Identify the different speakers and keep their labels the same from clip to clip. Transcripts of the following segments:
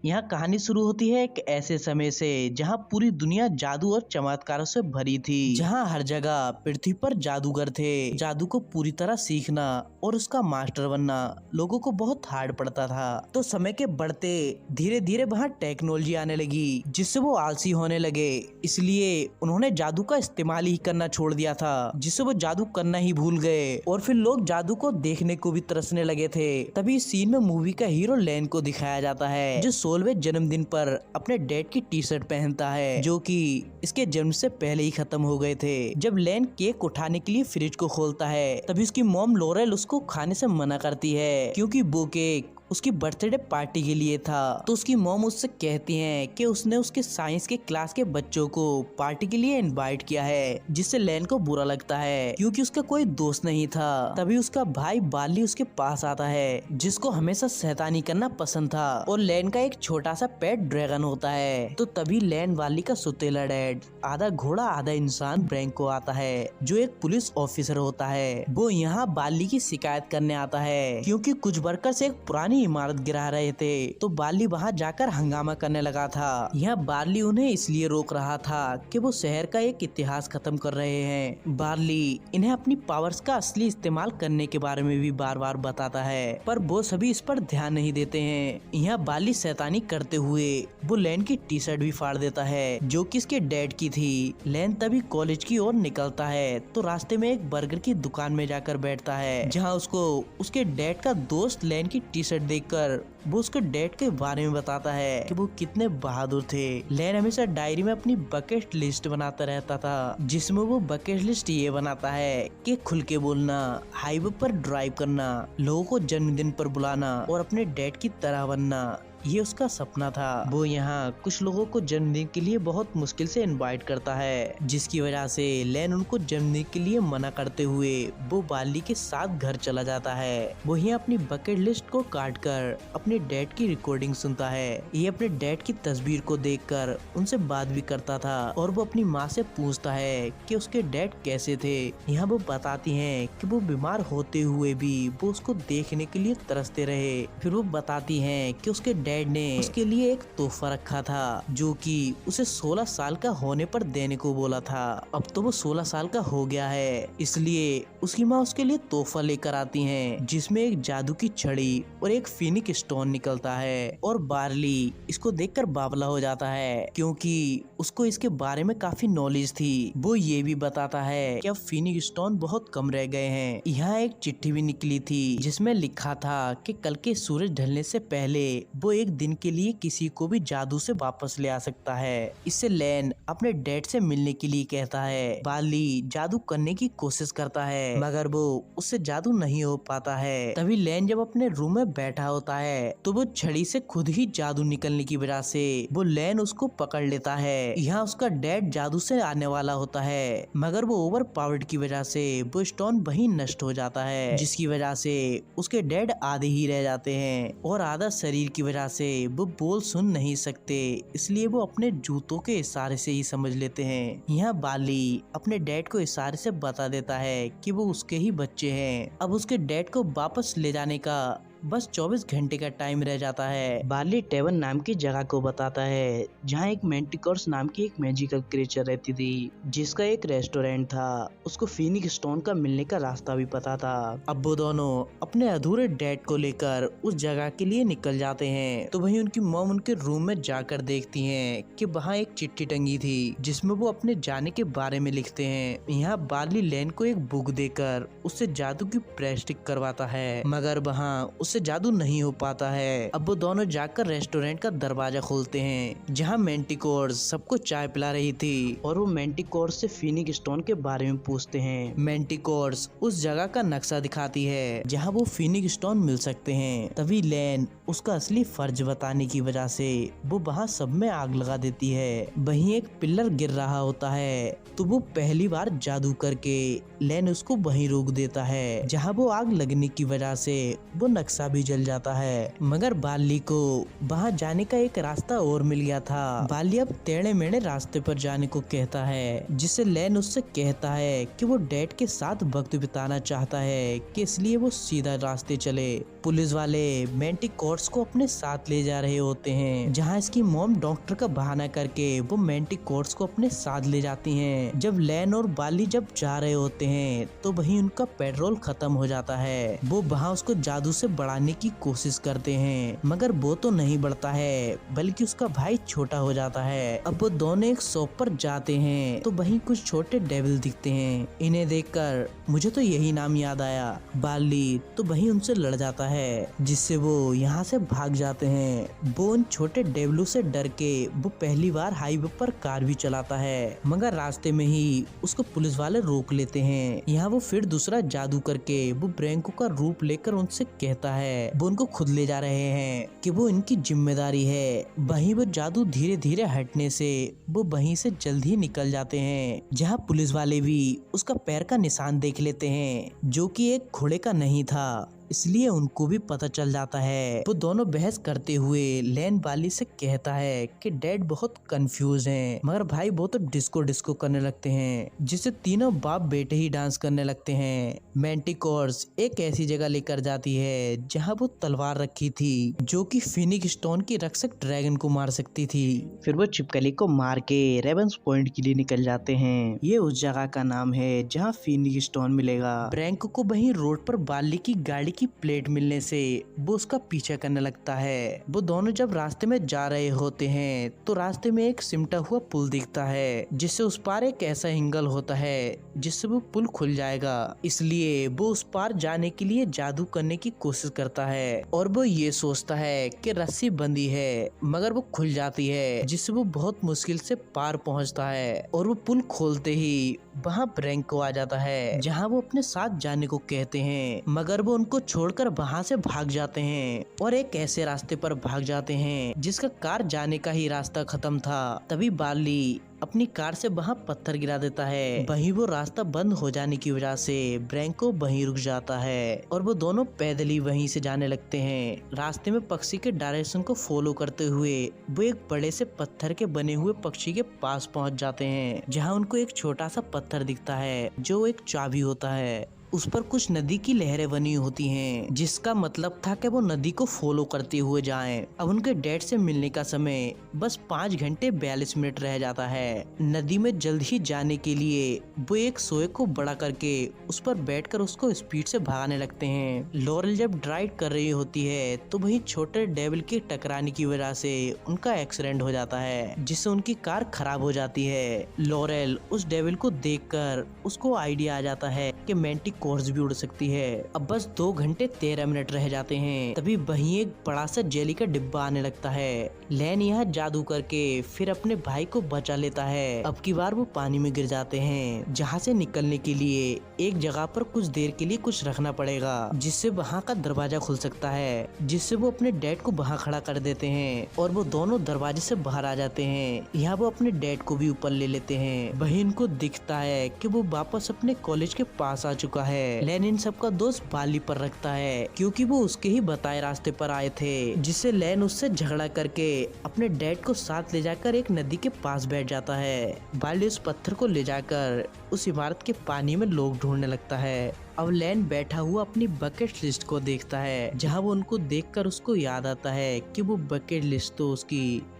Speaker 1: यहाँ कहानी शुरू होती है एक ऐसे समय से जहाँ पूरी दुनिया जादू और चमत्कारों से भरी थी, जहाँ हर जगह पृथ्वी पर जादूगर थे। जादू को पूरी तरह सीखना और उसका मास्टर बनना लोगों को बहुत हार्ड पड़ता था। तो समय के बढ़ते धीरे धीरे वहाँ टेक्नोलॉजी आने लगी, जिससे वो आलसी होने लगे। इसलिए उन्होंने जादू का इस्तेमाल ही करना छोड़ दिया था, जिससे वो जादू करना ही भूल गए। और फिर लोग जादू को देखने को भी तरसने लगे थे। तभी इस सीन में मूवी का हीरो लेन को दिखाया जाता है, जो 16वें जन्मदिन पर अपने डैड की टी शर्ट पहनता है, जो कि इसके जन्म से पहले ही खत्म हो गए थे। जब लेन केक उठाने के लिए फ्रिज को खोलता है, तभी उसकी मॉम लोरेल उसको खाने से मना करती है, क्योंकि वो केक उसकी बर्थडे पार्टी के लिए था। तो उसकी मॉम उससे कहती हैं कि उसने उसके साइंस के क्लास के बच्चों को पार्टी के लिए इनवाइट किया है, जिससे लेन को बुरा लगता है, क्योंकि उसका कोई दोस्त नहीं था। तभी उसका भाई बार्ली उसके पास आता है, जिसको हमेशा शैतानी करना पसंद था, और लेन का एक छोटा सा पेट ड्रैगन होता है। तो तभी लेन बार्ली का सुतेला डैड, आधा घोड़ा आधा इंसान ब्रैंको आता है, जो एक पुलिस ऑफिसर होता है। वो यहाँ बार्ली की शिकायत करने आता है, क्योंकि कुछ वर्कर्स एक पुरानी इमारत गिरा रहे थे। तो बार्ली वहाँ जाकर हंगामा करने लगा था। यहाँ बार्ली उन्हें इसलिए रोक रहा था कि वो शहर का एक इतिहास खत्म कर रहे हैं। बार्ली इन्हें अपनी पावर्स का असली इस्तेमाल करने के बारे में भी बार बार बताता है, पर वो सभी इस पर ध्यान नहीं देते हैं। यहाँ बार्ली शैतानी करते हुए वो लेन की टी शर्ट भी फाड़ देता है, जो कि इसके डैड की थी। लेन तभी कॉलेज की ओर निकलता है, तो रास्ते में एक बर्गर की दुकान में जाकर बैठता है, जहाँ उसको उसके डैड का दोस्त लेन की टी शर्ट देखकर वो उसके डैड के बारे में बताता है कि वो कितने बहादुर थे। लेन हमेशा डायरी में अपनी बकेट लिस्ट बनाता रहता था, जिसमें वो बकेट लिस्ट ये बनाता है कि खुल के बोलना, हाईवे पर ड्राइव करना, लोगों को जन्मदिन पर बुलाना और अपने डैड की तरह बनना। ये उसका सपना था। वो यहाँ कुछ लोगों को जन्मदिन के लिए बहुत मुश्किल से इनवाइट करता है, जिसकी वजह से लेन उनको जन्मदिन के लिए मना करते हुए वो बार्ली के साथ घर चला जाता है। वो यहाँ अपनी बकेट लिस्ट को काट कर अपने डैड की रिकॉर्डिंग सुनता है। ये अपने डैड की तस्वीर को देखकर उनसे बात भी करता था, और वो अपनी माँ से पूछता है कि उसके डैड कैसे थे। यहाँ वो बताती हैं कि वो बीमार होते हुए भी वो उसको देखने के लिए तरसते रहे। फिर वो बताती हैं कि उसके डैड ने उसके लिए एक तोहफा रखा था, जो कि उसे 16 साल का होने पर देने को बोला था। अब तो वो 16 साल का हो गया है, इसलिए उसकी माँ उसके लिए तोहफा लेकर आती हैं, जिसमें एक जादू की छड़ी और एक फिनिक स्टोन निकलता है। और बार्ली इसको देखकर बावला हो जाता है, क्योंकि उसको इसके बारे में काफी नॉलेज थी। वो ये भी बताता है कि अब फिनिक स्टोन बहुत कम रह गए हैं। यहाँ एक चिट्ठी भी निकली थी, जिसमें लिखा था कि कल के सूरज ढलने से पहले वो एक दिन के लिए किसी को भी जादू से वापस ले आ सकता है। इससे लेन अपने डैड से मिलने के लिए कहता है। बार्ली जादू करने की कोशिश करता है, मगर वो उससे जादू नहीं हो पाता है। तभी लेन जब अपने रूम में बैठा होता है, तो वो छड़ी से खुद ही जादू निकलने की वजह से वो लेन उसको पकड़ लेता है। यहाँ उसका डैड जादू से आने वाला होता है, मगर वो ओवर पावर्ड की वजह से वो स्टोन वहीं नष्ट हो जाता है, जिसकी वजह से उसके डैड आधे ही रह जाते हैं, और आधा शरीर की वजह से वो बोल सुन नहीं सकते। इसलिए वो अपने जूतों के इशारे से ही समझ लेते हैं। यहाँ बार्ली अपने डैड को इशारे से बता देता है कि वो उसके ही बच्चे हैं। अब उसके डैड को वापस ले जाने का बस 24 घंटे का टाइम रह जाता है। बार्ली टेवन नाम की जगह को बताता है, जहाँ एक मेंटिकोर्स नाम की एक मैजिकल क्रिएचर रहती थी, जिसका एक रेस्टोरेंट था। उसको फिनिक स्टोन का मिलने का रास्ता भी पता था। अब वो दोनों अपने अधूरे डैड को लेकर उस जगह के लिए निकल जाते हैं। तो वहीं उनकी मॉम उनके रूम में जाकर देखती हैं कि वहाँ एक चिट्ठी टंगी थी, जिसमें वो अपने जाने के बारे में लिखते हैं। यहाँ बार्ली लेन को एक बुक देकर उससे जादू की प्रैक्टिस करवाता है, मगर वहाँ उससे जादू नहीं हो पाता है। अब वो दोनों जाकर रेस्टोरेंट का दरवाजा खोलते हैं, जहाँ मेंटिकोर्स सबको चाय पिला रही थी, और वो मेंटिकोर्स से फिनिक स्टोन के बारे में पूछते हैं। मेंटिकोर्स उस जगह का नक्शा दिखाती है जहाँ वो फिनिक स्टोन मिल सकते हैं। तभी लेन उसका असली फर्ज बताने की वजह से वो वहाँ सब में आग लगा देती है। वहीं एक पिलर गिर रहा होता है, तो वो पहली बार जादू करके लेन उसको वहीं रोक देता है, जहाँ वो आग लगने की वजह से वो नक्शा पैसा भी जल जाता है। मगर बाली को वहाँ जाने का एक रास्ता और मिल गया था। बाली अब टेढ़े मेढ़े रास्ते पर जाने को कहता है, जिससे लैन उससे कहता है कि वो डैड के साथ वक्त बिताना चाहता है, कि इसलिए वो सीधा रास्ते चले। पुलिस वाले मैंटिकोर्स को अपने साथ ले जा रहे होते हैं, जहाँ इसकी मॉम डॉक्टर का बहाना करके वो मैंटिकोर्स को अपने साथ ले जाती हैं। जब लैन और बाली जब जा रहे होते हैं तो वहीं उनका पेट्रोल खत्म हो जाता है। वो वहाँ उसको जादू से बढ़ाने की कोशिश करते हैं, मगर वो तो नहीं बढ़ता है, बल्कि उसका भाई छोटा हो जाता है। अब वो दोनों एक शॉप पर जाते हैं तो वहीं कुछ छोटे डेविल दिखते हैं। इन्हें देखकर मुझे तो यही नाम याद आया, बाली, तो वहीं उनसे लड़ जाता है, जिससे वो यहाँ से भाग जाते हैं। वो उन छोटे डेविलों से डर के वो पहली बार हाईवे पर कार भी चलाता है, मगर रास्ते में ही उसको पुलिस वाले रोक लेते हैं। यहाँ वो फिर दूसरा जादू करके वो ब्रैंको का रूप लेकर उनसे कहता है वो उनको खुद ले जा रहे हैं, कि वो इनकी जिम्मेदारी है। वहीं वो जादू धीरे धीरे हटने से वो वहीं से जल्द ही निकल जाते हैं, जहाँ पुलिस वाले भी उसका पैर का निशान देख लेते हैं, जो कि एक घोड़े का नहीं था, इसलिए उनको भी पता चल जाता है। वो दोनों बहस करते हुए लैन बाली से कहता है कि डैड बहुत कंफ्यूज हैं, मगर भाई वो तो डिस्को डिस्को करने लगते हैं, जिससे तीनों बाप बेटे ही डांस करने लगते हैं। मैंटिकोर्स एक ऐसी जगह लेकर जाती है जहाँ वो तलवार रखी थी, जो कि फिनिक्स स्टोन की रक्षक ड्रैगन को मार सकती थी। फिर वो छिपकली को मार के रेवेंस पॉइंट के लिए निकल जाते हैं। ये उस जगह का नाम है जहाँ फिनिक्स स्टोन मिलेगा। ब्रैंको को वहीं रोड पर बाली की गाड़ी की प्लेट मिलने से वो उसका पीछा करने लगता है। वो दोनों जब रास्ते में जा रहे होते हैं तो रास्ते में एक सिमटा हुआ पुल दिखता है, जिससे उस पार एक ऐसा एंगल होता है जिससे वो पुल खुल जाएगा। इसलिए वो उस पार जाने के लिए जादू करने की कोशिश करता है, और वो ये सोचता है कि रस्सी बंधी है, मगर वो खुल जाती है, जिससे वो बहुत मुश्किल से पार पहुंचता है। और वो पुल खोलते ही वहाँ ब्रैंको आ जाता है, जहाँ वो अपने साथ जाने को कहते हैं, मगर वो उनको छोड़कर वहाँ से भाग जाते हैं और एक ऐसे रास्ते पर भाग जाते हैं जिसका कार जाने का ही रास्ता खत्म था। तभी बाली अपनी कार से वहाँ पत्थर गिरा देता है। वहीं वो रास्ता बंद हो जाने की वजह से ब्रैंको वहीं रुक जाता है और वो दोनों पैदल ही वहीं से जाने लगते हैं। रास्ते में पक्षी के डायरेक्शन को फॉलो करते हुए वो एक बड़े से पत्थर के बने हुए पक्षी के पास पहुँच जाते हैं, जहाँ उनको एक छोटा सा पत्थर दिखता है जो एक चाबी होता है। उस पर कुछ नदी की लहरें बनी होती हैं, जिसका मतलब था कि वो नदी को फॉलो करते हुए जाएं। अब उनके डैड से मिलने का समय बस 5 घंटे 42 मिनट रह जाता है। नदी में जल्द ही जाने के लिए वो एक सोए को बड़ा करके उस पर बैठकर उसको स्पीड से भगाने लगते हैं। लॉरेल जब ड्राइव कर रही होती है तो वही छोटे डेविल के टकराने की वजह से उनका एक्सीडेंट हो जाता है, जिससे उनकी कार खराब हो जाती है। लॉरेल उस डेविल को देखकर उसको आइडिया आ जाता है कि मैंटिकोर्स भी उड़ सकती है। अब बस 2 घंटे 13 मिनट रह जाते हैं। तभी वहीं एक बड़ा सा जेली का डिब्बा आने लगता है। लैन यहाँ जादू करके फिर अपने भाई को बचा लेता है। अब की बार वो पानी में गिर जाते हैं, जहाँ से निकलने के लिए एक जगह पर कुछ देर के लिए कुछ रखना पड़ेगा, जिससे वहाँ का दरवाजा खुल सकता है, जिससे वो अपने डैड को वहाँ खड़ा कर देते हैं और वो दोनों दरवाजे से बाहर आ जाते हैं। यहाँ वो अपने डैड को भी ऊपर ले लेते हैं। वहीं इनको दिखता है कि वो वापस अपने कॉलेज के पास आ चुका है। लैन इन सबका दोस्त बाली पर रखता है, क्योंकि वो उसके ही बताए रास्ते पर आए थे, जिससे लैन उससे झगड़ा करके अपने डैड को साथ ले जाकर एक नदी के पास बैठ जाता है। बाली उस पत्थर को ले जाकर उस इमारत के पानी में लोग ढूंढने लगता है। अब लैन बैठा हुआ अपनी बकेट लिस्ट को देखता है, जहां वो उनको देखकर उसको याद आता है कि वो बकेट लिस्ट तो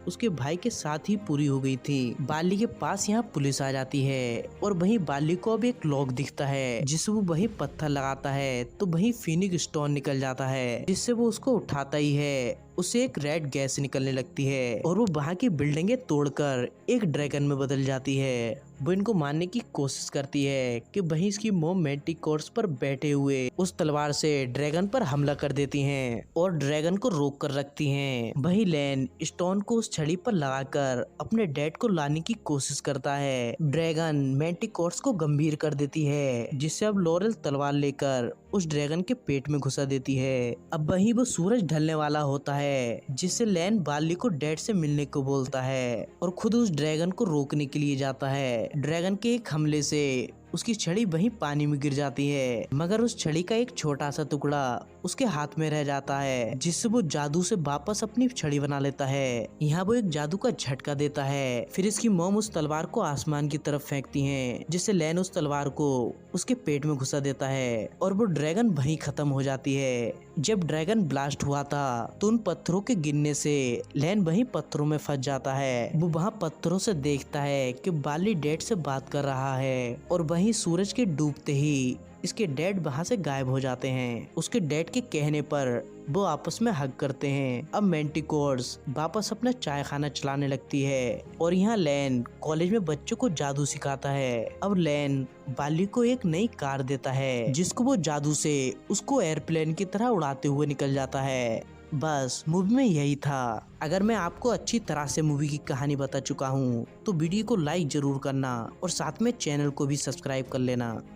Speaker 1: उसके भाई के साथ ही पूरी हो गई थी। बाली के पास यहाँ पुलिस आ जाती है और वहीं बाली को अब एक लॉक दिखता है, जिससे वो वहीं पत्थर लगाता है तो वहीं फिनिक्स स्टोन निकल जाता है, जिससे वो उसको उठाता ही है। उसे एक रेड गैस निकलने लगती है और वो वहाँ की बिल्डिंगें तोड़कर एक ड्रैगन में बदल जाती है। वो इनको मारने की कोशिश करती है कि वहीं इसकी मोम मैंटिकोर्स पर बैठे हुए उस तलवार से ड्रैगन पर हमला कर देती हैं और ड्रैगन को रोक कर रखती हैं। वहीं लैन स्टोन को उस छड़ी पर लगाकर अपने डैड को लाने की कोशिश करता है। ड्रैगन मैंटिकोर्स को गंभीर कर देती है, जिससे अब लॉरेल तलवार लेकर उस ड्रैगन के पेट में घुसा देती है। अब वहीं वो सूरज ढलने वाला होता है, जिससे लैन बाली को डैड से मिलने को बोलता है और खुद उस ड्रैगन को रोकने के लिए जाता है। ड्रैगन के एक हमले से उसकी छड़ी वहीं पानी में गिर जाती है, मगर उस छड़ी का एक छोटा सा टुकड़ा उसके हाथ में रह जाता है, जिससे वो जादू से वापस अपनी छड़ी बना लेता है। यहाँ वो एक जादू का झटका देता है। फिर इसकी मॉम उस तलवार को आसमान की तरफ फेंकती है, जिससे लैन उस तलवार को उसके पेट में घुसा देता है और वो ड्रैगन वहीं खत्म हो जाती है। जब ड्रैगन ब्लास्ट हुआ था तो उन पत्थरों के गिरने से लैन वहीं पत्थरों में फंस जाता है। वो वहाँ पत्थरों से देखता है कि बाली डैड से बात कर रहा है और वहीं सूरज के डूबते ही इसके डैड वहाँ से गायब हो जाते हैं। उसके डैड के कहने पर वो आपस में हग करते हैं। अब मैंटिकोर्स वापस अपना चाय खाना चलाने लगती है और यहाँ लैन कॉलेज में बच्चों को जादू सिखाता है। अब लैन बाली को एक नई कार देता है, जिसको वो जादू से उसको एयरप्लेन की तरह उड़ाते हुए निकल जाता है। बस मूवी में यही था। अगर मैं आपको अच्छी तरह से मूवी की कहानी बता चुका हूँ तो वीडियो को लाइक जरूर करना और साथ में चैनल को भी सब्सक्राइब कर लेना।